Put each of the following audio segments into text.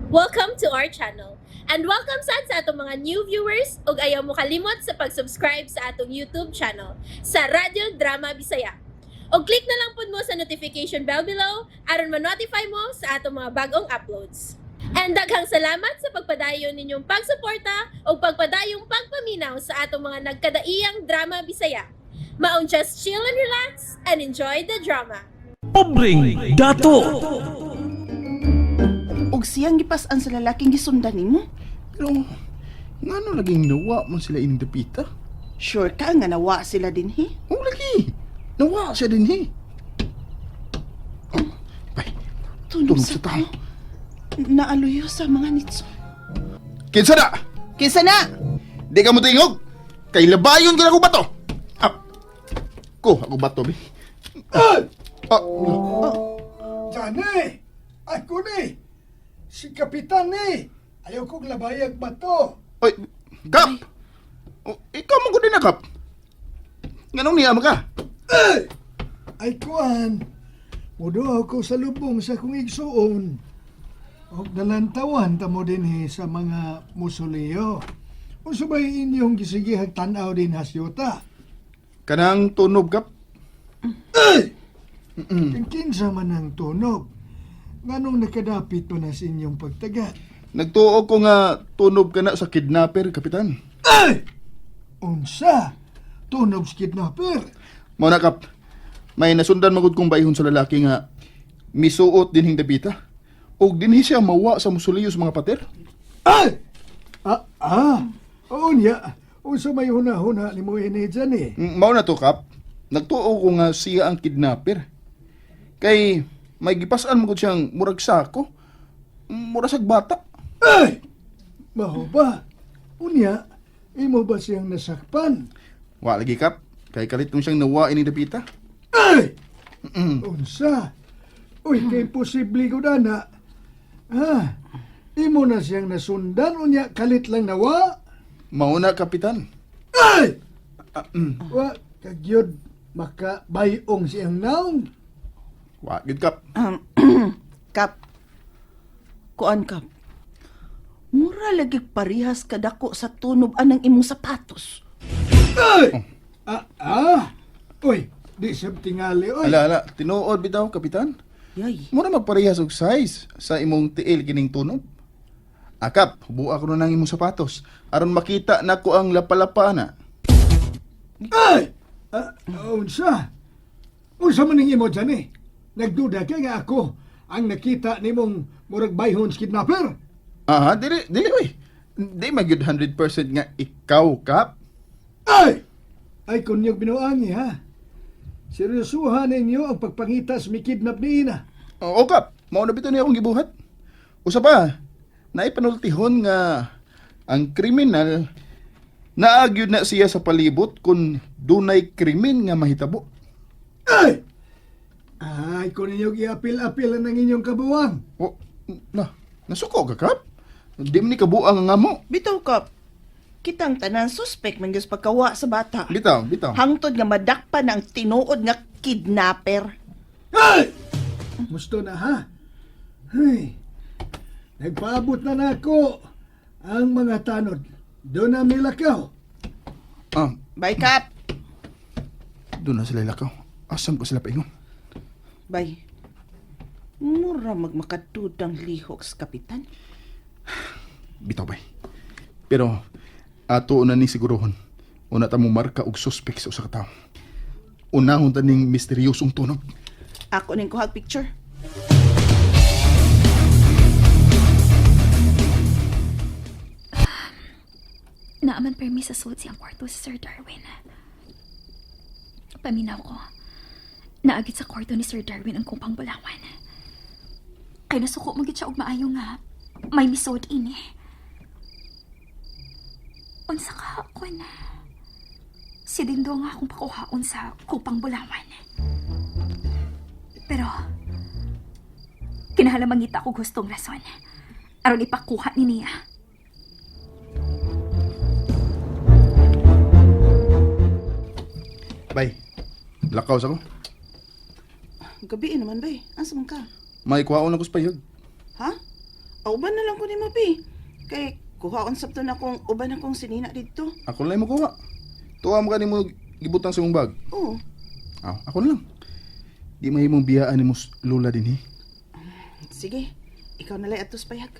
Welcome to our channel. And welcome sa atong mga new viewers ug ayaw mo kalimot sa pag-subscribe sa atong YouTube channel sa Radio Drama Bisaya. O click na lang pud mo sa notification bell below aron ma-notify mo sa atong mga bagong uploads. And daghang salamat sa pagpadayon ninyong pagsuporta o pagpadayong pagpaminaw sa atong mga nagkadaiyang Drama Bisaya. Maong just chill and relax and enjoy the drama. Pobreng dato. Og siyang gipas-an sa lalaking gisundan nimo? Pero, ngano laging nawa man sila ining dapita? Sure ka nga nawa sila din he? O lagi, nawa siya din he. Bay, tulog sa tao. Naaluyo sa mga nitso. Kinsa na! Kinsa na? Di ka mo tingog! Kay labayon ka na ko bato! Ako bato, be. Jane! Ako ni! Si Kapitan ni! Ayaw kong labayag ba to? Oy, Kap! Ikaw mo ko din na, Kap. Nganong niyama ka? Ay kuan! Mudo ako sa lubong sa kong igsuon. O nalantawan ta mo din sa mga musoleo. O sabay inyong gisigihag tanaw din hasyota. Kanang tunog, Kap. Kinsa man ang tunog. Nganong nakadapit pa na sa inyong pagtagat? Nagtuo ko nga tunog ka na sa kidnapper, Kapitan. Unsa? Tunog sa kidnapper? Mao na, Kap. May nasundan magud kong bayhon sa lalaki nga misuot din hing dapita. Og dinhi siya mawa sa musuliyo sa mga pater. Ay! Oo niya. Unsa may huna-huna ni mo ini dyan eh. Mao na to, Kap. Nagtuo ko nga siya ang kidnapper. Kay may gipasan mo siyang murag sako. Murag sag bata. Ay! Maho ba? Unya, imo ba siyang nasakpan? Wa lagi, Kap. Kay kalit nung siyang nawa ini dapita. Ay! Unsa? Uy, kay posible ko na. Imo na siyang nasundan, unya kalit lang nawa? Mao na, Kapitan. Ay! Wa, kagyod, makabayong siyang naong. Wa gid, Kap. Kap. Kuan Kap. Mura lagi parihas kadako sa tunob anang imong sapatos. Ay! Uy, di siya tingali, uy. Ala, tinuod bitaw, Kapitan. Yay. Mura magparehas og size sa imong tiil kining tunog. Kap, buwa ko na ng imong sapatos aron makita nako ang lapalapa na. Ay! Unsa? Unsa man ning imo dyan eh? Nagduda ka nga ako ang nakita nimong murag bayhon sa kidnapper? Dili, oy. Di magyud 100% nga ikaw, Kap. Ay! Ay, kunyog binuangi ha. Seryosuhan ninyo ang pagpangita sa mikidnap ni Ina. Oo, Kap. Mao na bito niya akong gibuhat. Usa pa, naipanultihon nga ang kriminal naagyud na siya sa palibot kung dunay krimen nga mahitabo. Ay! Ay, kung ninyong iapil-apil ang inyong kabuwang. O, nasuko ka, Kap? Di mo ni kabuang nga mo. Bitaw Kap. Kitang tanan suspect man gyud pagkawa sa bata. Bitaw. Hangtod nga madakpan ang tinuod nga kidnapper. Ay! Musto na ha? Ay, nagpaabot na nako ang mga tanod. Doon na milakaw. Bye Kap. Doon na sila lakaw. Asam ko sila paingon. Bye. Mura magmakadudang lihok sa kapitan. Bitaw bay. Pero, ato na ning sigurohon. Una ta mo marka og suspect sa usa ka tawo. Unahon ta ning misteryosong tunog. Ako ning kuhag picture. Naaman permi sa suot siyang kwarto si Sir Darwin. Paminaw ko. Naagit sa kwarto ni Sir Darwin ang kupang bulawan. Kaya nasuko magit siya og maayo nga may misod ini. Unsa ka ako na. Si Dindo nga akong pakuhaon sa kupang bulawan. Pero, kinahalamangita ko gustong rason. Aron ipakuha ni niya. Bay, lakaw sa ko. Gabi naman, bay. Asa man ka? May kuhaon ako sa payag. Ha? Uban na lang ko ni Mapi. Kay kuhaon sabto na akong uban akong sinina dito. Ako lang mo kuha. Tuwa mo ka ni mo gibutang sa imong bag. Oo. Ako na lang. Di mahimong biyaan ni mo lula din eh. Sige, ikaw na lang atos payag.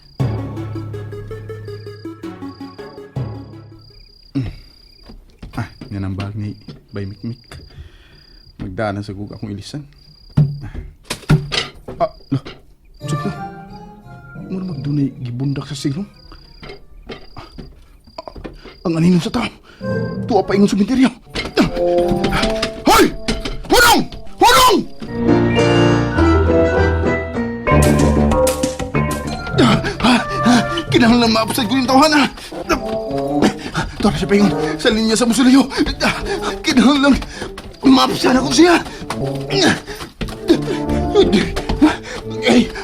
Yan ang bag ni Bay Mikmik. Magdaanan sa gug akong ilisan. Lah. Sige. Muna magdunay gibundak sa silong. Ang aninom sa tao. Tuwa pa ingon sa sementeryo. Hoy! Hunong! Hunong! Kinahanglan maapsad ko yung tawahan, ha? Tara siya paingon sa linya sa musuliyo. Kinahanglan maapsad ako siya.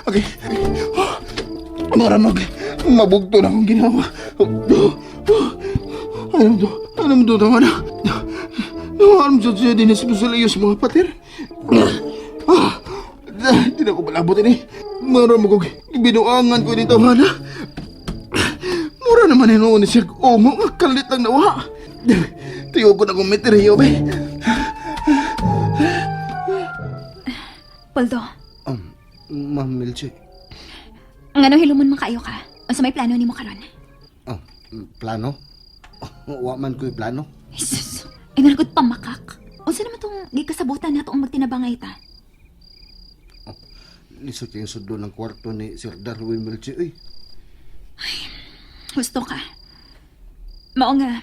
Okay. Maramag mabugto na akong ginawa. Alam mo tama na. Alam mo siya din sa musuliyo sa mga pater. Hindi na ko palabotin eh. Maramag ko binuangan ko ni tawahan, ha? Mura naman yun ni Sir Omo. Kalit lang nawa. Tiyo ko na kong meteryo, be. Poldo, Ma'am Milche. ngano hilumon man kayo ka? Unsa may plano nimo karon? Plano? Wa man ko'y plano. Jesus, inaragod pamakak. Unsa naman tong gikasabutan nato ang magtinabangay ta? Lisod yung sudo ng kwarto ni Sir Darwin Milche, eh. Gusto ka. Mao nga,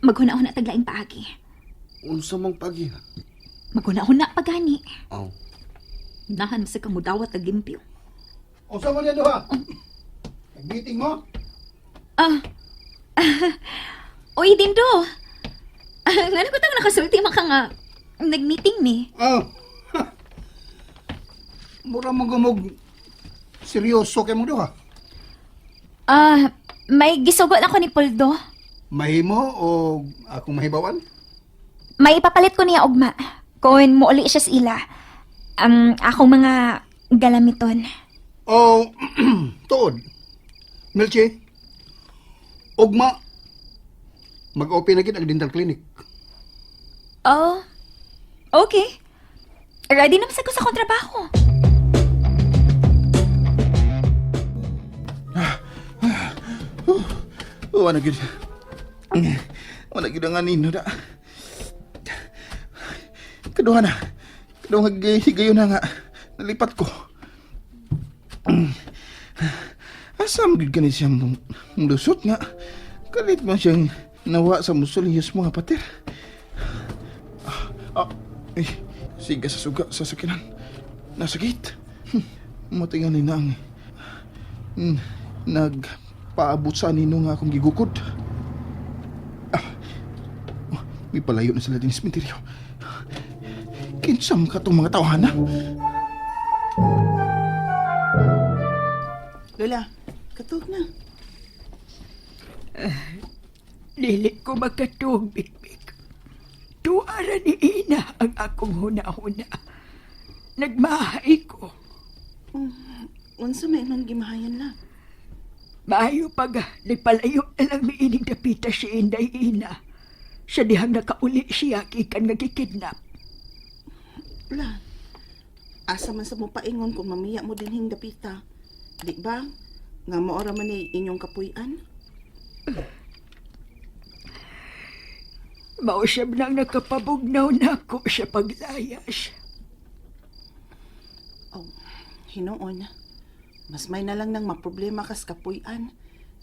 maghuna-huna taglaing paagi. Unsa mang pagi, ha? Maghuna-huna pagani. Aw. Nahan sa kang mudawat ag limpyo. O sa man yan ha? Nag-meeting mo? Uy, Dindo. Ngano ko tang nakasulti man ka nga nag-meeting ni. Mura mo gumog seryoso kay mo do ha? May gisugot ako ni Poldo. Mahimo o akong mahibawan? May ipapalit ko niya ugma. Kung muuli siya sa ila. Akong mga galamiton. O, tuod. Milche, ugma, mag-open na gid ang dental clinic. Oh, okay. Ready naman sa ko sa kontrabaho. Wala gid. Wala gid ang anino da. Kaduha na. Kaduha higayon na nga. Nalipat ko. Asam gid kani siyang lusot nga. Kalit man siyang nawa sa musuliyos mga pater. Siga sa suga sa sakinan. Nasakit. Matingan ni nang. Nagpaabot sa anino nga akong gigukod. May palayo na sila din sa sementeryo. Kinsam ka itong mga tawahan, ha? Lola, katog na. Dili ko magkatuog, Big-Big. Tuara ni Ina ang akong huna-huna. Nagmahay ko. Unsa may nang gimahayan la? Maayo pag nagpalayo na lang may ining dapita si Inday Ina. Siya dihang nakauli siya kikan nga gikidnap. La, asa man sa mo paingon kung mamiya mo din hing dapita. Di ba? Nga maora man ni inyong kapuy-an? Mao siya nang nakapabugnaw na ako sa paglayas. Oh, hinoon. Mas may na lang nang maproblema ka sa kapuy-an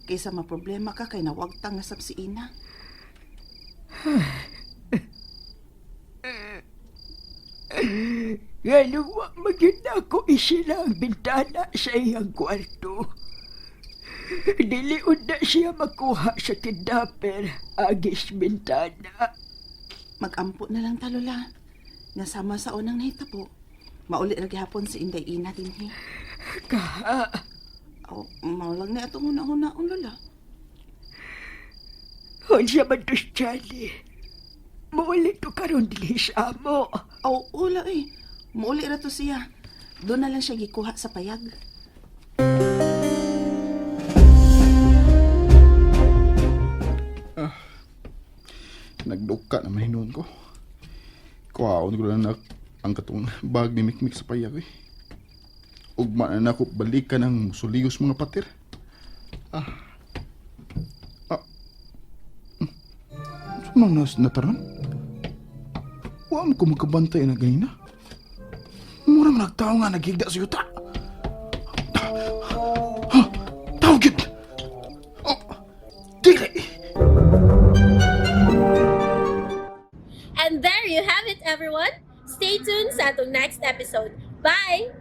kaysa maproblema ka kay nawagtang nga sab si Ina. Galuwa magyud na ako isila ang bintana sa iyang kwarto. Diliud na siya makuha sa kidnapper agis bintana. Mag-ampo na lang talola. Nga sama sa unang nahitabo. Mauli ra gihapon si Inday Ina din he. Kaha, Oh, maulang na atong una-una lola. unsa man to Charlie. Muli to karon dili sa amo. Oh, ula Mauli ra to siya. Doon na lang siya gikuha sa payag. gihapon ko. Kuhaon ko na ang katong bag ni Mikmik sa payag eh. Ugma na ako balikan ang musuliyos mga patir. Sumang nataran? Wa mo ko magkabantay na ganina. Mura man nagtao nga nagigda sa yuta. Ha? Tao gid! Oh, dili! And there you have it, everyone. Stay tuned sa atong next episode. Bye!